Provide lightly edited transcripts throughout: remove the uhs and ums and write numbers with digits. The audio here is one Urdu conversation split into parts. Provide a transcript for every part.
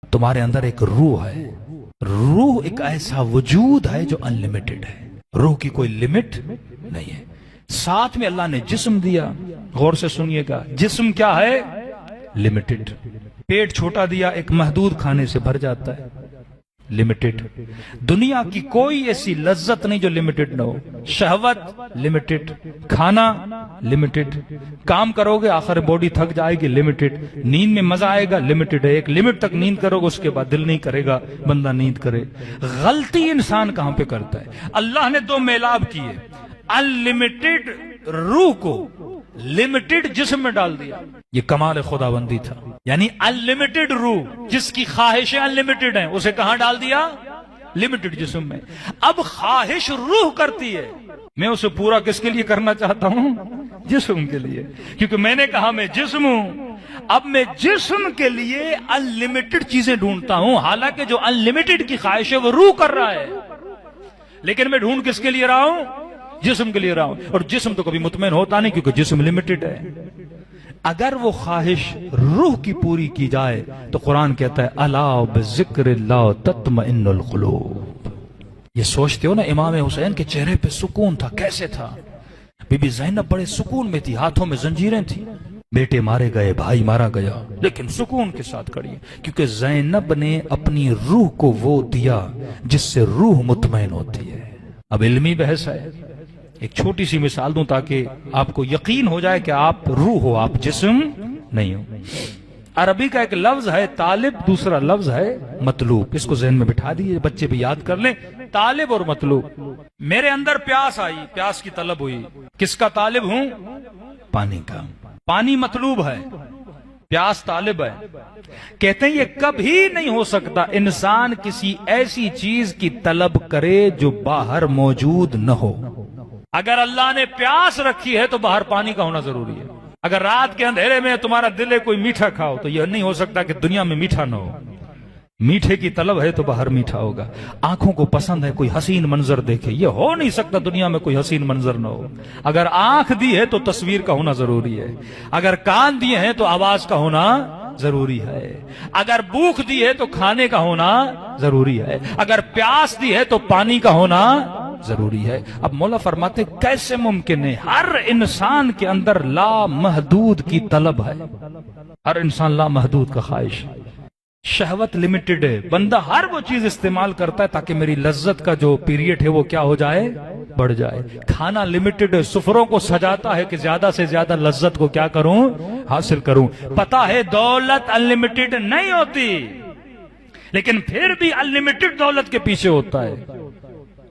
تمہارے اندر ایک روح ہے. روح ایک ایسا وجود ہے جو انلیمیٹڈ ہے. روح کی کوئی لمٹ نہیں ہے. ساتھ میں اللہ نے جسم دیا. غور سے سنیے گا, جسم کیا ہے؟ لمیٹڈ. پیٹ چھوٹا دیا, ایک محدود کھانے سے بھر جاتا ہے, لمیٹڈ. دنیا کی کوئی ایسی لذت نہیں جو لمیٹڈ نہ ہو. شہوت لمیٹڈ, کھانا لمیٹڈ, کام کرو گے آخر باڈی تھک جائے گی لمیٹڈ, نیند میں مزہ آئے گا لمیٹڈ ہے. ایک لمٹ تک نیند کرو گے, اس کے بعد دل نہیں کرے گا بندہ نیند کرے. غلطی انسان کہاں پہ کرتا ہے؟ اللہ نے دو میلاب کیے, انلمیٹڈ روح کو لمیٹڈ جسم میں ڈال دیا. یہ کمال خداوندی تھا. یعنی انلمیٹڈ روح جس کی خواہشیں انلمیٹڈ ہیں, اسے کہاں ڈال دیا؟ لمیٹڈ جسم میں. اب خواہش روح کرتی ہے, میں اسے پورا کس کے لیے کرنا چاہتا ہوں؟ جسم کے لیے, کیونکہ میں نے کہا میں جسم ہوں. اب میں جسم کے لیے انلمیٹڈ چیزیں ڈھونڈتا ہوں, حالانکہ جو انلمیٹڈ کی خواہش ہے وہ روح کر رہا ہے, لیکن میں ڈھونڈ کس کے لیے رہا ہوں؟ جسم کے لیے رہا ہوں. اور جسم تو کبھی مطمئن ہوتا نہیں, کیونکہ جسم لمیٹڈ ہے. اگر وہ خواہش روح کی پوری کی جائے تو قرآن کہتا ہے الا بذکر اللہ تطمئن القلوب. یہ سوچتے ہو نا, امام حسین کے چہرے پہ سکون تھا. کیسے تھا؟ بی بی زینب بڑے سکون میں تھی, ہاتھوں میں زنجیریں تھیں, بیٹے مارے گئے, بھائی مارا گیا, لیکن سکون کے ساتھ کھڑی ہے, کیونکہ زینب نے اپنی روح کو وہ دیا جس سے روح مطمئن ہوتی ہے. اب علمی بحث ہے, ایک چھوٹی سی مثال دوں تاکہ آپ کو یقین ہو جائے کہ آپ روح ہو, آپ جسم نہیں ہو. عربی کا ایک لفظ ہے طالب, دوسرا لفظ ہے مطلوب. اس کو ذہن میں بٹھا دیجیے, بچے بھی یاد کر لیں, طالب اور مطلوب. میرے اندر پیاس آئی, پیاس کی طلب ہوئی, کس کا طالب ہوں؟ پانی کا. پانی مطلوب ہے, پیاس طالب ہے. کہتے ہیں یہ کبھی نہیں ہو سکتا انسان کسی ایسی چیز کی طلب کرے جو باہر موجود نہ ہو. اگر اللہ نے پیاس رکھی ہے تو باہر پانی کا ہونا ضروری ہے. اگر رات کے اندھیرے میں تمہارا دل ہے کوئی میٹھا کھاؤ, تو یہ نہیں ہو سکتا کہ دنیا میں میٹھا نہ ہو. میٹھے کی طلب ہے تو باہر میٹھا ہوگا. آنکھوں کو پسند ہے کوئی حسین منظر دیکھے, یہ ہو نہیں سکتا دنیا میں کوئی حسین منظر نہ ہو. اگر آنکھ دی ہے تو تصویر کا ہونا ضروری ہے. اگر کان دیے ہیں تو آواز کا ہونا ضروری ہے. اگر بھوک دی ہے تو کھانے کا ہونا ضروری ہے. اگر پیاس دی ہے تو پانی کا ہونا ضروری ہے. اب مولا فرماتے کیسے ممکن ہے؟ ہر انسان کے اندر لا محدود کی طلب ہے. ہر انسان لا محدود کا خواہش. شہوت لمیٹڈ ہے, بندہ ہر وہ چیز استعمال کرتا ہے تاکہ میری لذت کا جو پیریڈ ہے وہ کیا ہو جائے؟ بڑھ جائے. کھانا لمیٹڈ ہے, سفروں کو سجاتا ہے کہ زیادہ سے زیادہ لذت کو کیا کروں؟ حاصل کروں. پتا ہے دولت انلمیٹڈ نہیں ہوتی, لیکن پھر بھی انلمیٹڈ دولت کے پیچھے ہوتا ہے.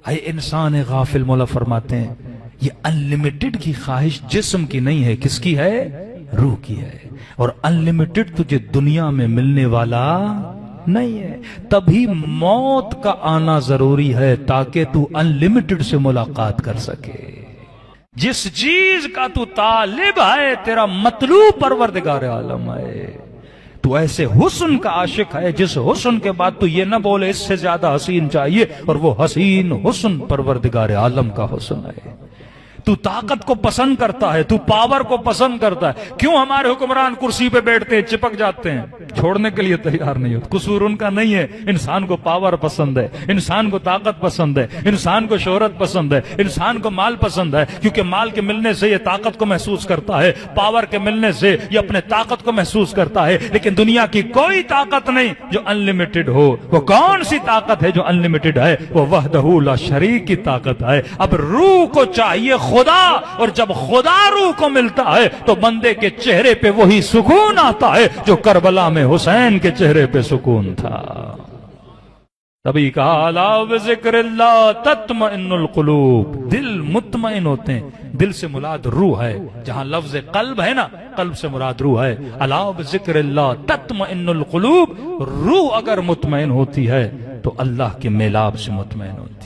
اے انسان غافل, مولا فرماتے ہیں یہ انلمیٹڈ کی خواہش جسم کی نہیں ہے, کس کی ہے؟ روح کی ہے. اور انلمیٹڈ تجھے دنیا میں ملنے والا نہیں ہے. تبھی موت کا آنا ضروری ہے تاکہ تو انلمیٹڈ سے ملاقات کر سکے. جس چیز کا تو طالب ہے تیرا مطلوب پروردگار عالم ہے. تو ایسے حسن کا عاشق ہے جس حسن کے بعد تو یہ نہ بولے اس سے زیادہ حسین چاہیے, اور وہ حسین حسن پروردگار عالم کا حسن ہے. تو طاقت کو پسند کرتا ہے, تو پاور کو پسند کرتا ہے. کیوں ہمارے حکمران کرسی پہ بیٹھتے ہیں, چپک جاتے ہیں, چھوڑنے کے لیے تیار نہیں ہوتے. قصور ان کا نہیں ہے, انسان کو پاور پسند ہے, انسان کو طاقت پسند ہے, انسان کو شہرت پسند ہے, انسان کو مال پسند ہے, کیونکہ مال کے ملنے سے یہ طاقت کو محسوس کرتا ہے, پاور کے ملنے سے یہ اپنے طاقت کو محسوس کرتا ہے. لیکن دنیا کی کوئی طاقت نہیں جو انلمیٹڈ ہو. وہ کون سی طاقت ہے جو انلمیٹڈ ہے؟ وہ وحدہ لا شریک کی طاقت ہے. اب روح کو چاہیے خدا, اور جب خدا روح کو ملتا ہے تو بندے کے چہرے پہ وہی سکون آتا ہے جو کربلا میں حسین کے چہرے پہ سکون تھا. تبھی کہا الا بذکر اللہ تطمئن القلوب. دل مطمئن ہوتے ہیں. دل سے مراد روح ہے, جہاں لفظ قلب ہے نا, قلب سے مراد روح ہے. الا بذکر اللہ تطمئن القلوب. روح اگر مطمئن ہوتی ہے تو اللہ کے میلاب سے مطمئن ہوتی ہے.